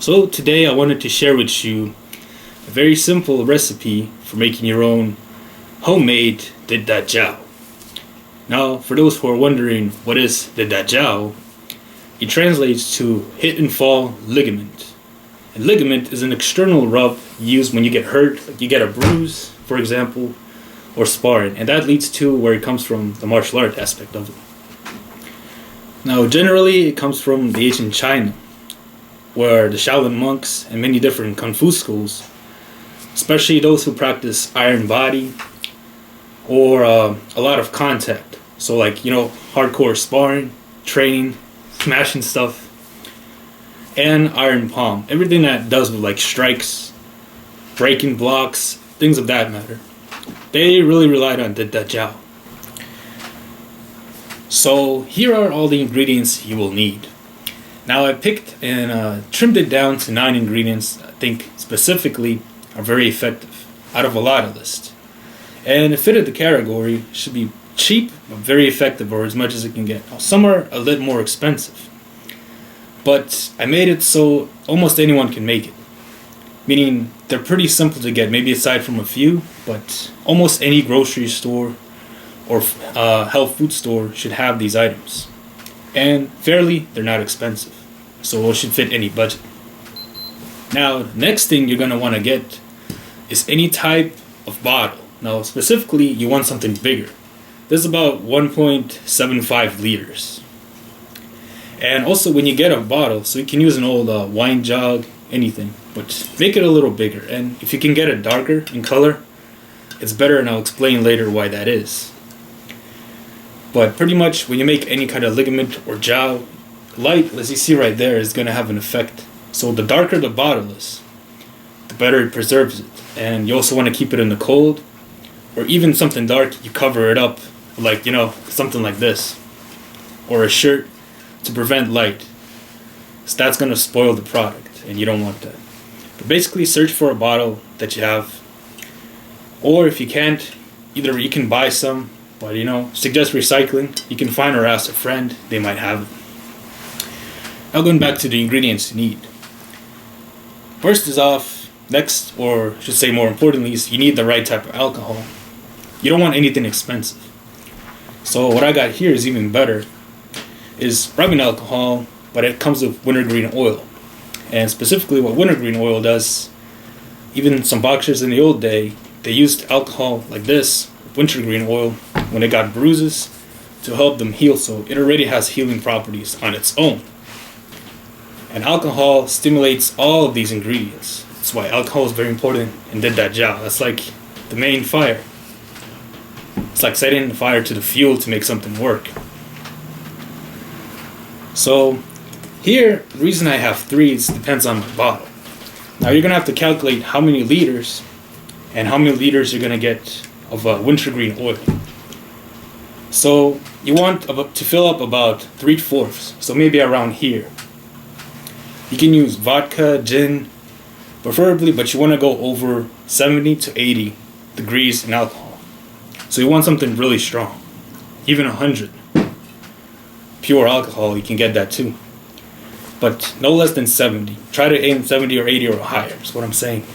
So today I wanted to share with you a very simple recipe for making your own homemade Dit Da Jow. Now, for those who are wondering what is Dit Da Jow, it translates to hit and fall ligament. And ligament is an external rub used when you get hurt, like you get a bruise, for example, or sparring, and that leads to where it comes from, the martial art aspect of it. Now, generally, it comes from the ancient China, where the Shaolin monks and many different kung fu schools, especially those who practice iron body or a lot of contact, so like hardcore sparring, training, smashing stuff, and iron palm, everything that does with like strikes, breaking blocks, things of that matter, they really relied on Dit Da Jow. So here are all the ingredients you will need. Now I picked and trimmed it down to 9 ingredients I think specifically are very effective out of a lot of lists. And it fitted the category, should be cheap but very effective, or as much as it can get. Now, some are a little more expensive, but I made it so almost anyone can make it. Meaning they're pretty simple to get, maybe aside from a few, but almost any grocery store or health food store should have these items. And fairly, they're not expensive, so it should fit any budget. Now, next thing you're going to want to get is any type of bottle. Now, specifically, you want something bigger. This is about 1.75 liters. And also, when you get a bottle, so you can use an old wine jug, anything, but make it a little bigger. And if you can get it darker in color, it's better, and I'll explain later why that is. But pretty much when you make any kind of ligament or jow, light, as you see right there, is going to have an effect. So the darker the bottle is, the better it preserves it. And you also want to keep it in the cold, or even something dark, you cover it up, like, something like this, or a shirt to prevent light. So that's going to spoil the product, and you don't want that. But basically search for a bottle that you have, or if you can't, either you can buy some, but suggest recycling. You can find or ask a friend, they might have it. Now going back to the ingredients you need. First is off, next, or should say more importantly, is you need the right type of alcohol. You don't want anything expensive. So what I got here is even better, is rubbing alcohol, but it comes with wintergreen oil. And specifically what wintergreen oil does, even some boxers in the old day, they used alcohol like this, wintergreen oil, when they got bruises to help them heal, so it already has healing properties on its own. And alcohol stimulates all of these ingredients. That's why alcohol is very important in Dit Da Jow. That's like the main fire. It's like setting the fire to the fuel to make something work. So here, the reason I have 3 depends on my bottle. Now you're going to have to calculate how many liters and how many liters you're going to get of wintergreen oil. So you want to fill up about 3/4, so maybe around here. You can use vodka, gin, preferably, but you want to go over 70 to 80 degrees in alcohol. So you want something really strong, even 100. Pure alcohol, you can get that too, but no less than 70. Try to aim 70 or 80 or higher, is what I'm saying.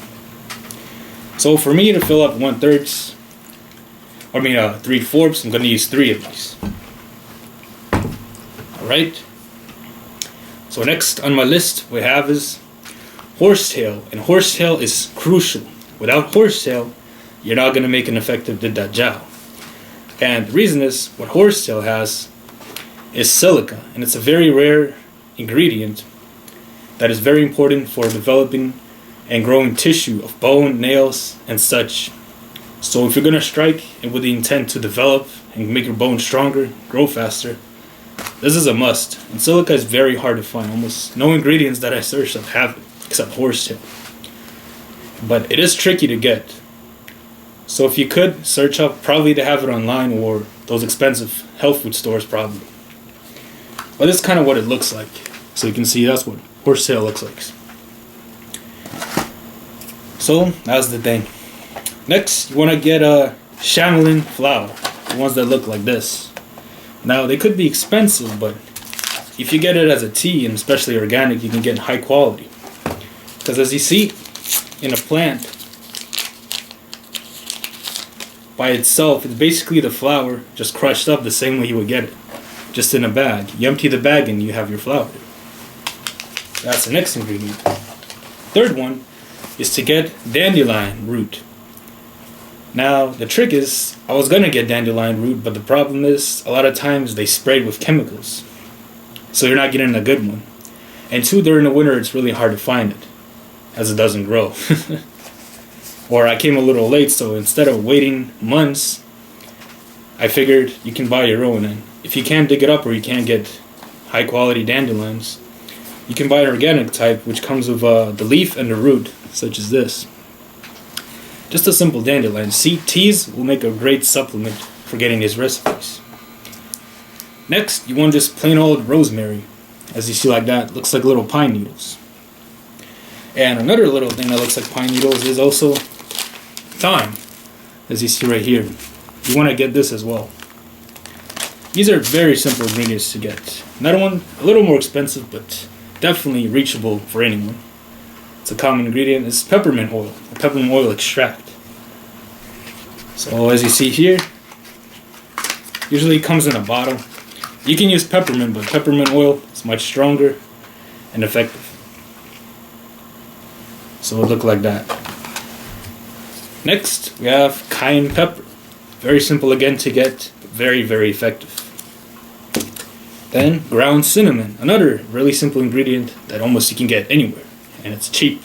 So for me to fill up 1/3, 3/4, I'm going to use 3 of these. Alright. So next on my list we have is horsetail. And horsetail is crucial. Without horsetail, you're not going to make an effective Dit Da Jow. And the reason is, what horsetail has is silica. And it's a very rare ingredient that is very important for developing and growing tissue of bone, nails, and such. So if you're going to strike and with the intent to develop and make your bones stronger, grow faster, this is a must. And silica is very hard to find. Almost no ingredients that I searched have it, except horsetail. But it is tricky to get. So if you could, search up, probably they have it online, or those expensive health food stores probably. But this is kind of what it looks like. So you can see that's what horsetail looks like. So that's the thing. Next, you want to get a Shaolin flour, the ones that look like this. Now, they could be expensive, but if you get it as a tea, and especially organic, you can get high quality. Because as you see, in a plant, by itself, it's basically the flower just crushed up the same way you would get it. Just in a bag. You empty the bag and you have your flower. That's the next ingredient. Third one is to get dandelion root. Now, the trick is, I was going to get dandelion root, but the problem is, a lot of times they sprayed with chemicals. So you're not getting a good one. And two, during the winter, it's really hard to find it, as it doesn't grow. Or I came a little late, so instead of waiting months, I figured you can buy your own. And if you can't dig it up or you can't get high quality dandelions, you can buy an organic type, which comes with the leaf and the root, such as this. Just a simple dandelion. Teas will make a great supplement for getting these recipes. Next, you want just plain old rosemary. As you see like that, looks like little pine needles. And another little thing that looks like pine needles is also thyme, as you see right here. You want to get this as well. These are very simple ingredients to get. Another one, a little more expensive, but definitely reachable for anyone. It's a common ingredient, is peppermint oil, a peppermint oil extract. So as you see here, usually it comes in a bottle. You can use peppermint, but peppermint oil is much stronger and effective. So it'll look like that. Next, we have cayenne pepper. Very simple again to get, but very, very effective. Then ground cinnamon, another really simple ingredient that almost you can get anywhere, and it's cheap.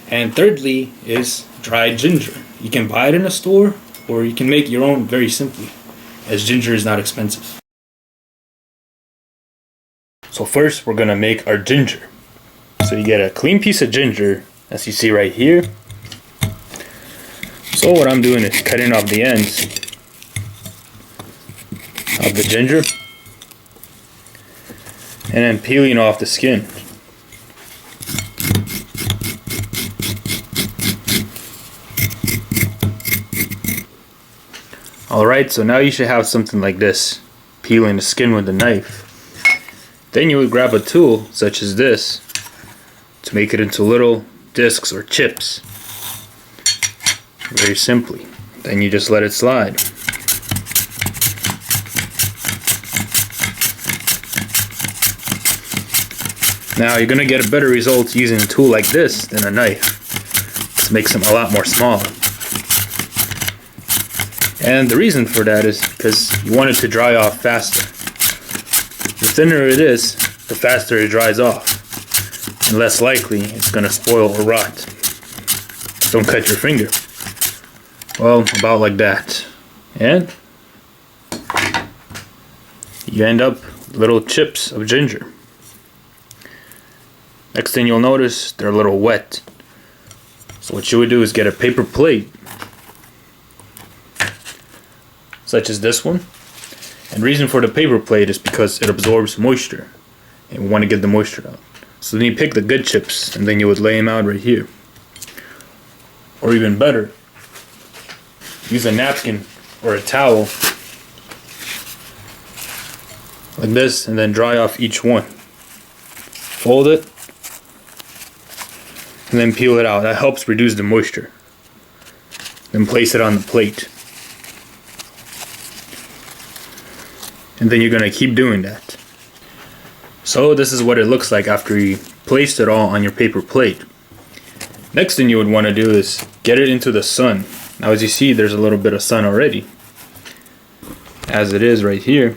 And thirdly is dried ginger. You can buy it in a store, or you can make your own very simply, as ginger is not expensive. So first we're gonna make our ginger. So you get a clean piece of ginger, as you see right here. So what I'm doing is cutting off the ends of the ginger and then peeling off the skin. Alright, so now you should have something like this, peeling the skin with a knife. Then you would grab a tool such as this to make it into little discs or chips. Very simply. Then you just let it slide. Now you're going to get a better result using a tool like this than a knife. This makes them a lot more smaller. And the reason for that is because you want it to dry off faster. The thinner it is, the faster it dries off. And less likely it's going to spoil or rot. Don't cut your finger. Well, about like that. And you end up with little chips of ginger. Next thing you'll notice, they're a little wet. So what you would do is get a paper plate, such as this one. And the reason for the paper plate is because it absorbs moisture. And we want to get the moisture out. So then you pick the good chips and then you would lay them out right here. Or even better, use a napkin or a towel like this and then dry off each one. Fold it and then peel it out. That helps reduce the moisture. Then place it on the plate. And then you're going to keep doing that. So this is what it looks like after you placed it all on your paper plate. Next thing you would want to do is get it into the sun. Now as you see, there's a little bit of sun already, as it is right here.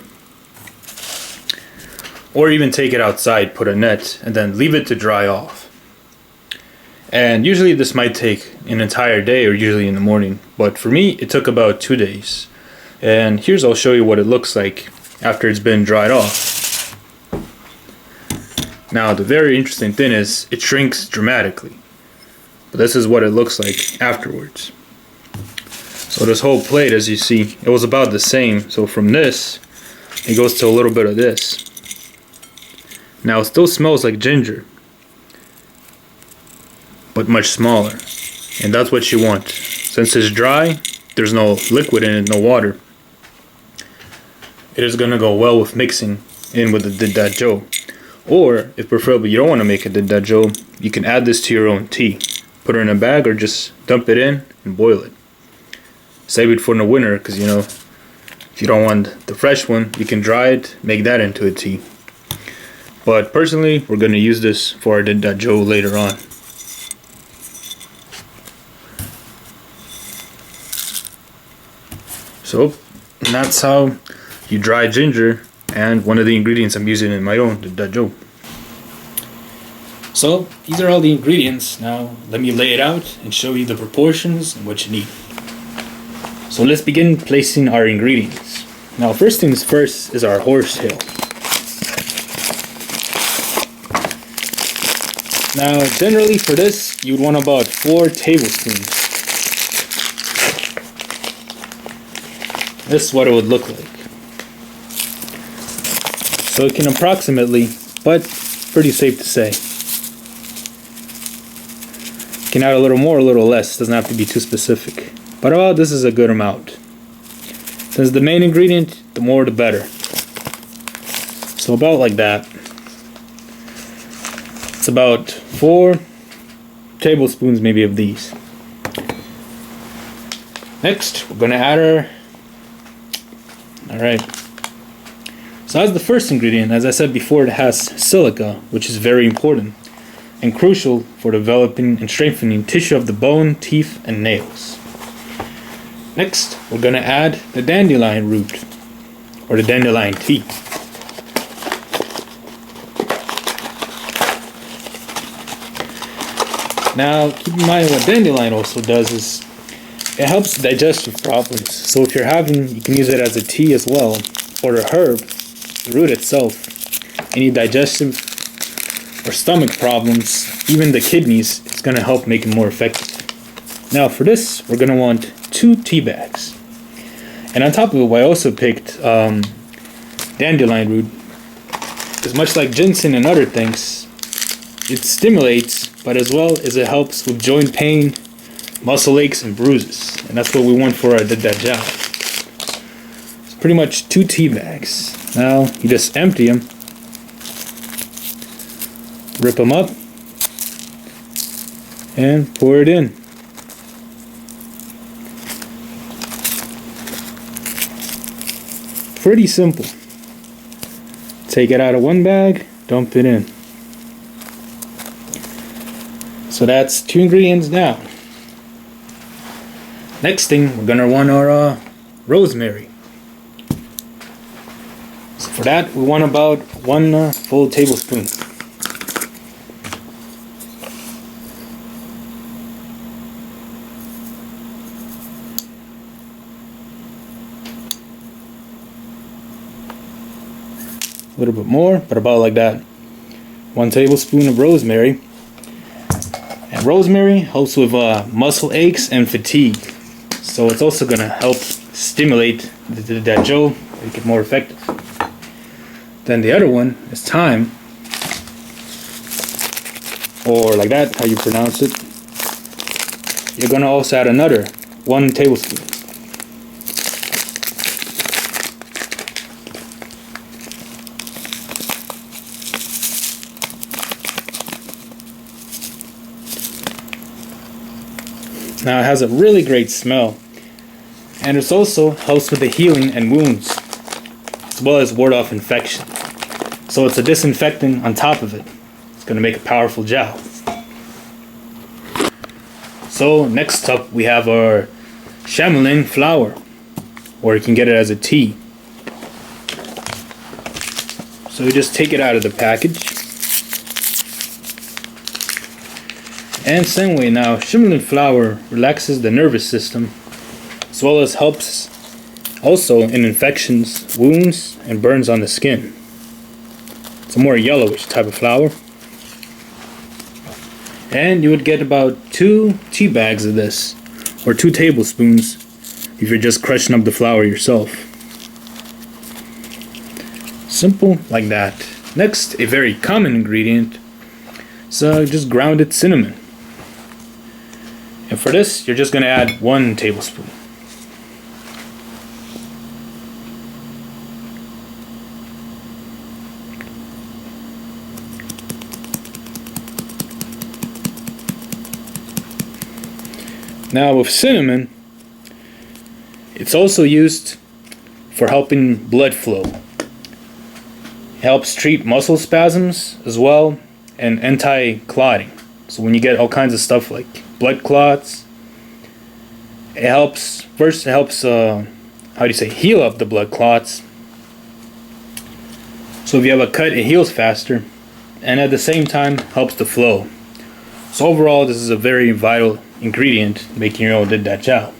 Or even take it outside, put a net, and then leave it to dry off. And usually this might take an entire day or usually in the morning. But for me, it took about 2 days. And I'll show you what it looks like after it's been dried off. Now the very interesting thing is it shrinks dramatically. But this is what it looks like afterwards. So this whole plate, as you see, it was about the same. So from this, it goes to a little bit of this. Now it still smells like ginger, but much smaller. And that's what you want. Since it's dry, there's no liquid in it, no water. It is going to go well with mixing in with the Dit Da Jow. Or, if preferably you don't want to make a Dit Da Jow, you can add this to your own tea. Put it in a bag or just dump it in and boil it. Save it for the winter because, you know, if you don't want the fresh one, you can dry it, make that into a tea. But personally, we're going to use this for our Dit Da Jow later on. So, and that's how you dry ginger, and one of the ingredients I'm using in my own Dit Da Jow. So, these are all the ingredients. Now, let me lay it out and show you the proportions and what you need. So let's begin placing our ingredients. Now, first things first is our horsetail. Now, generally for this, you'd want about 4 tablespoons. This is what it would look like. So it can approximately, but pretty safe to say. You can add a little more, a little less. Doesn't have to be too specific. But about this is a good amount. Since the main ingredient, the more the better. So about like that. It's about 4 tablespoons maybe of these. Next, we're going to add our... Alright. So as the first ingredient, as I said before, it has silica, which is very important and crucial for developing and strengthening tissue of the bone, teeth, and nails. Next, we're going to add the dandelion root, or the dandelion tea. Now, keep in mind what dandelion also does is it helps digestive problems. So if you're having, you can use it as a tea as well, or the herb, the root itself. Any digestive or stomach problems, even the kidneys, it's going to help make it more effective. Now for this, we're going to want 2 tea bags. And on top of it, I also picked dandelion root. Because much like ginseng and other things, it stimulates, but as well as it helps with joint pain, muscle aches, and bruises. And that's what we want for our Dit Da Jow. It's pretty much 2 tea bags. Now you just empty them, rip them up, and pour it in. Pretty simple. Take it out of one bag, dump it in. So that's 2 ingredients down. Next thing, we're gonna want our rosemary. So for that, we want about 1 full tablespoon. A little bit more, but about like that. 1 tablespoon of rosemary. And rosemary helps with muscle aches and fatigue. So it's also going to help stimulate the Dit Da Jow, make it more effective. Then the other one is thyme, or like that, how you pronounce it. You're going to also add another 1 tablespoon. Now it has a really great smell, and it also helps with the healing and wounds, as well as ward off infection. So it's a disinfectant on top of it. It's going to make a powerful jow. So next up we have our chamomile flower, or you can get it as a tea. So you just take it out of the package. And same way now, chamomile flower relaxes the nervous system, as well as helps also in infections, wounds, and burns on the skin. It's a more yellowish type of flower. And you would get about 2 tea bags of this, or 2 tablespoons if you're just crushing up the flower yourself. Simple like that. Next, a very common ingredient is just grounded cinnamon. And for this, you're just going to add 1 tablespoon. Now with cinnamon, it's also used for helping blood flow. It helps treat muscle spasms as well, and anti-clotting. So when you get all kinds of stuff like blood clots, it helps heal up the blood clots. So if you have a cut, it heals faster, and at the same time helps the flow. So overall, this is a very vital ingredient making your own Dit Da Jow.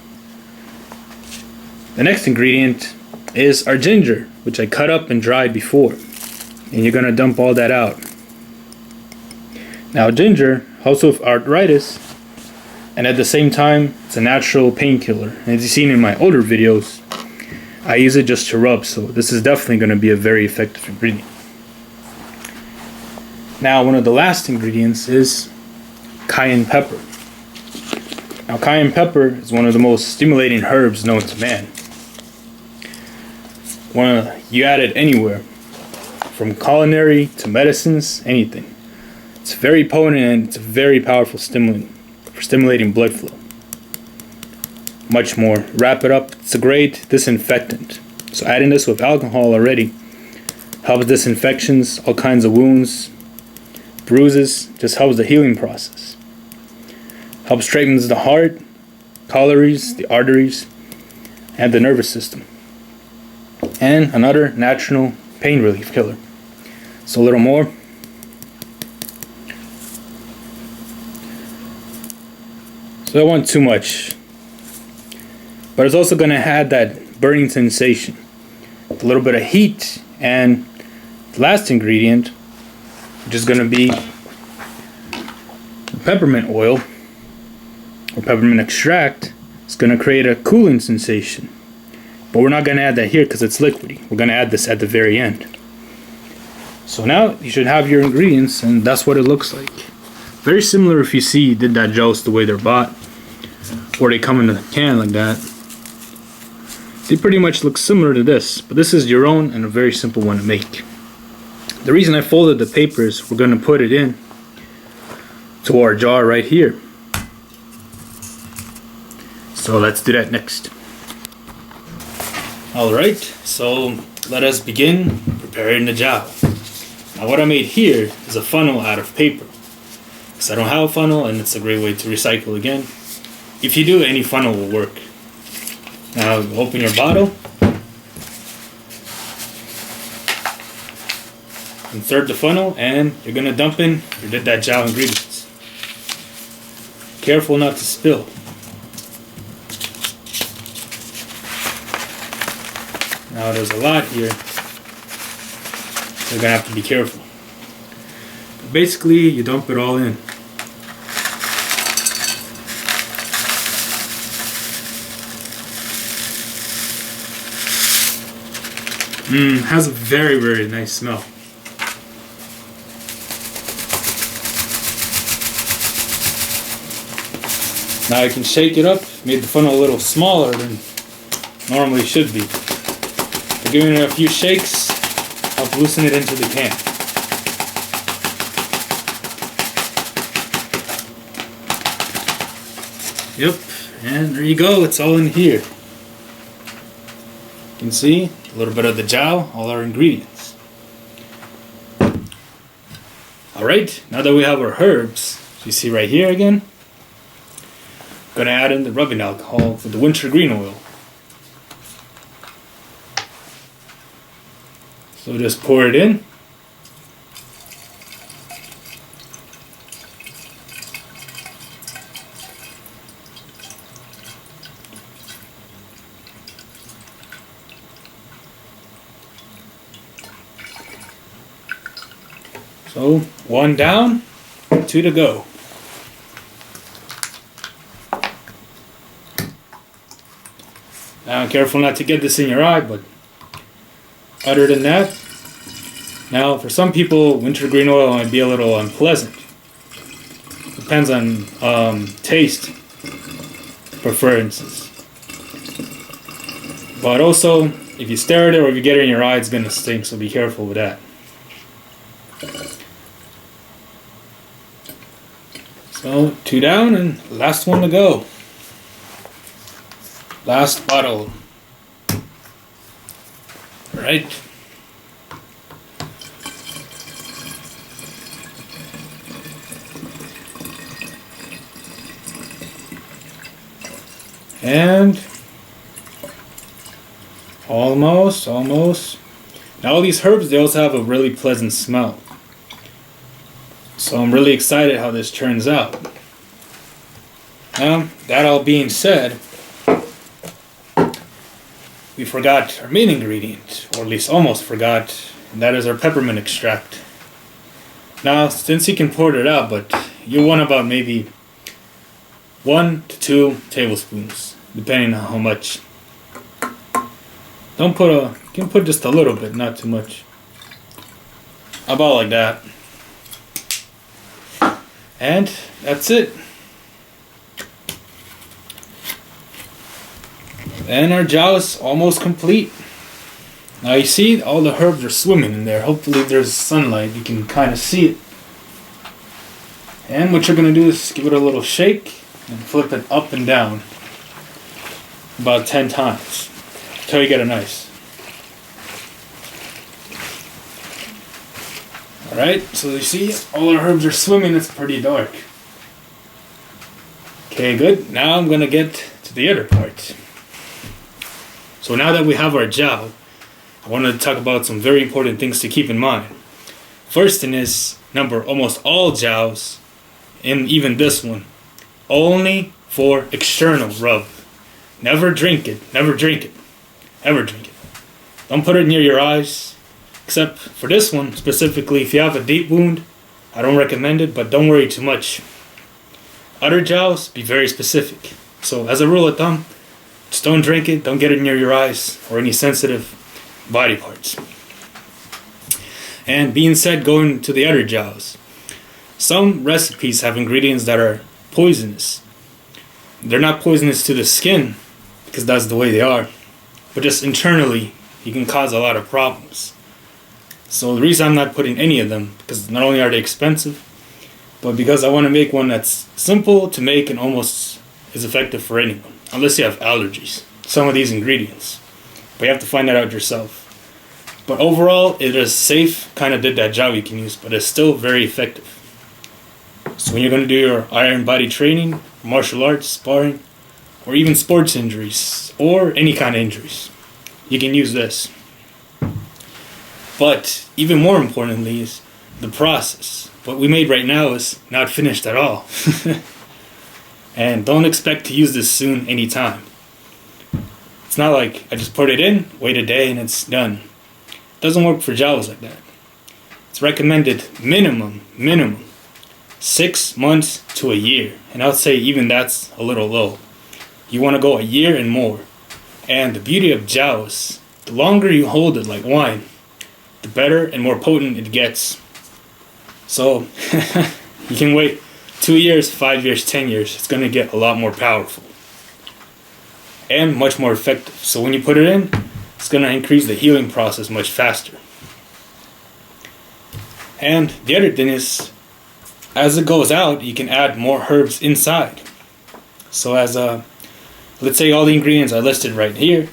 The next ingredient is our ginger, which I cut up and dried before, and you're gonna dump all that out. Now ginger helps with arthritis, and at the same time it's a natural painkiller. As you've seen in my older videos, I use it just to rub, so this is definitely going to be a very effective ingredient. Now one of the last ingredients is cayenne pepper. Now cayenne pepper is one of the most stimulating herbs known to man. You add it anywhere, from culinary to medicines, anything. It's very potent and it's a very powerful stimulant for stimulating blood flow. Much more. Wrap it up. It's a great disinfectant. So adding this with alcohol already helps disinfections, all kinds of wounds, bruises, just helps the healing process. Helps straightens the heart, calories, the arteries, and the nervous system. And another natural pain relief killer. So a little more. So I don't want too much. But it's also going to add that burning sensation. A little bit of heat. And the last ingredient, which is going to be peppermint oil or peppermint extract, is going to create a cooling sensation. But we're not going to add that here because it's liquidy. We're going to add this at the very end. So now you should have your ingredients, and that's what it looks like. Very similar if you see Dit Da Jows the way they're bought, or they come in a can like that. They pretty much look similar to this, but this is your own and a very simple one to make. The reason I folded the paper is we're going to put it in to our jar right here. So let's do that next. Alright, so let us begin preparing the jow. Now what I made here is a funnel out of paper. Because I don't have a funnel, and it's a great way to recycle again. If you do, any funnel will work. Now open your bottle. Insert the funnel, and you're going to dump in your Dit Da Jow ingredients. Careful not to spill. Now there's a lot here, so you're going to have to be careful. But basically, you dump it all in. Has a very, very nice smell. Now you can shake it up. Made the funnel a little smaller than normally should be. But giving it a few shakes helps loosen it into the can. Yep, and there you go. It's all in here. You can see a little bit of the jow, all our ingredients. Alright, now that we have our herbs, you see right here again, I'm going to add in the rubbing alcohol with the wintergreen oil. So just pour it in. So, 1 down, 2 to go. Now, careful not to get this in your eye, but other than that, now for some people, wintergreen oil might be a little unpleasant. Depends on taste preferences. But also, if you stare at it or if you get it in your eye, it's going to stink, so be careful with that. So 2 down and last one to go. Last bottle. Alright. And almost. Now all these herbs, they also have a really pleasant smell. So I'm really excited how this turns out. Now, that all being said, we forgot our main ingredient, or at least almost forgot, and that is our peppermint extract. Now, since you can pour it out, but you want about maybe 1 to 2 tablespoons, depending on how much. You can put just a little bit, not too much. About like that. And that's it. And our jow is almost complete. Now you see all the herbs are swimming in there. Hopefully if there's sunlight you can kind of see it. And what you're going to do is give it a little shake and flip it up and down about 10 times until you get it nice. Alright, so you see all our herbs are swimming. It's pretty dark. Okay, good. Now I'm going to get to the other part. So now that we have our jow, I wanted to talk about some very important things to keep in mind. First thing is, almost all jows, and even this one, only for external rub. Never drink it. Never drink it. Ever drink it. Don't put it near your eyes. Except for this one, specifically, if you have a deep wound, I don't recommend it, but don't worry too much. Other jows, be very specific. So as a rule of thumb, just don't drink it, don't get it near your eyes or any sensitive body parts. And being said, going to the other jows. Some recipes have ingredients that are poisonous. They're not poisonous to the skin, because that's the way they are, but just internally, you can cause a lot of problems. So the reason I'm not putting any of them, because not only are they expensive, but because I want to make one that's simple to make and almost is effective for anyone. Unless you have allergies, some of these ingredients. But you have to find that out yourself. But overall, it is safe, kind of Dit Da Jow you can use, but it's still very effective. So when you're going to do your iron body training, martial arts, sparring, or even sports injuries, or any kind of injuries, you can use this. But even more importantly is the process. What we made right now is not finished at all. And don't expect to use this soon, anytime. It's not like I just put it in, wait a day, and it's done. It doesn't work for jows like that. It's recommended minimum 6 months to a year. And I would say even that's a little low. You want to go a year and more. And the beauty of jows, the longer you hold it like wine, the better and more potent it gets. So you can wait 2 years, 5 years, 10 years. It's going to get a lot more powerful. And much more effective. So when you put it in, it's going to increase the healing process much faster. And the other thing is, as it goes out, you can add more herbs inside. So as let's say all the ingredients are listed right here,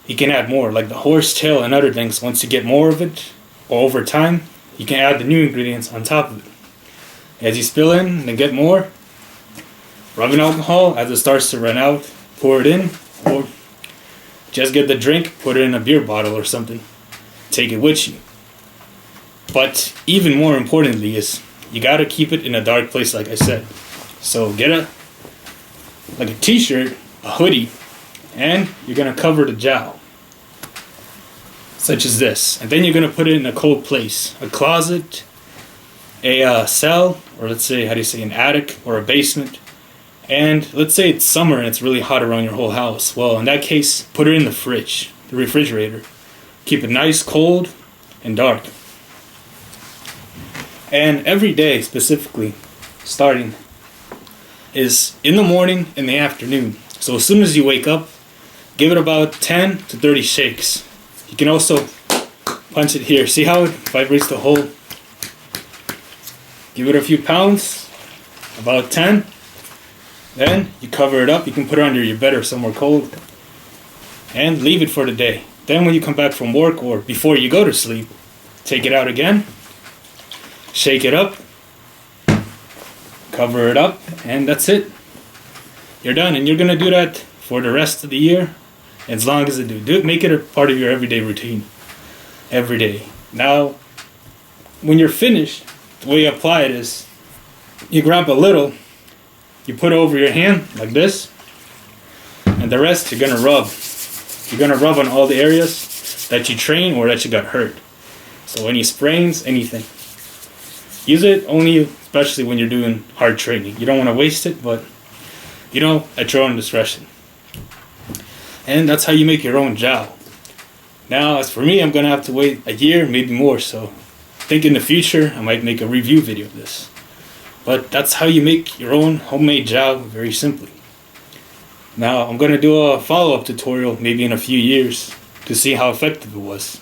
you can add more, like the horsetail and other things. Once you get more of it, or over time, you can add the new ingredients on top of it. As you spill in and get more, rubbing alcohol, as it starts to run out, pour it in, or just get the drink, put it in a beer bottle or something. Take it with you. But even more importantly is, you gotta keep it in a dark place like I said. So get a t-shirt, a hoodie, and you're gonna cover the jow. Such as this. And then you're gonna put it in a cold place. A closet, a cell, or let's say, an attic or a basement. And let's say it's summer and it's really hot around your whole house. Well, in that case, put it in the fridge, the refrigerator. Keep it nice, cold, and dark. And every day, specifically, starting, is in the morning and the afternoon. So as soon as you wake up, give it about 10 to 30 shakes. You can also punch it here. See how it vibrates the hole? Give it a few pounds, about 10. Then you cover it up. You can put it under your bed or somewhere cold and leave it for the day. Then when you come back from work or before you go to sleep, take it out again, shake it up, cover it up, and that's it. You're done. And you're going to do that for the rest of the year, as long as it do. Make it a part of your everyday routine. Every day. Now, when you're finished, the way you apply it is, you grab a little, you put it over your hand like this, and the rest you're gonna rub. You're gonna rub on all the areas that you train or that you got hurt. So any sprains, anything. Use it only, especially when you're doing hard training. You don't want to waste it, but at your own discretion. And that's how you make your own jow. Now, as for me, I'm gonna have to wait a year, maybe more. So, I think in the future I might make a review video of this. But that's how you make your own homemade jow, very simply. Now, I'm going to do a follow-up tutorial maybe in a few years to see how effective it was.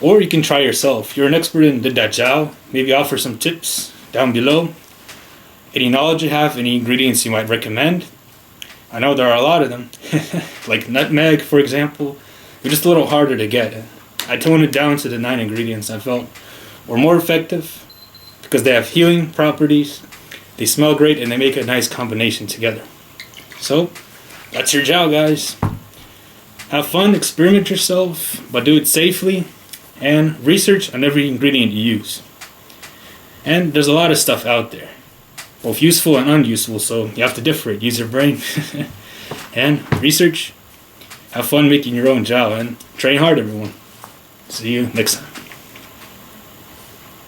Or you can try yourself. If you're an expert in Dit Da Jow, maybe offer some tips down below. Any knowledge you have, any ingredients you might recommend. I know there are a lot of them, like nutmeg, for example. They're just a little harder to get. I toned it down to the 9 ingredients I felt were more effective because they have healing properties, they smell great, and they make a nice combination together. So, that's your jow, guys. Have fun, experiment yourself, but do it safely, and research on every ingredient you use. And there's a lot of stuff out there, both useful and unuseful, so you have to differentiate, use your brain. And research, have fun making your own jow, and train hard, everyone. See you next time.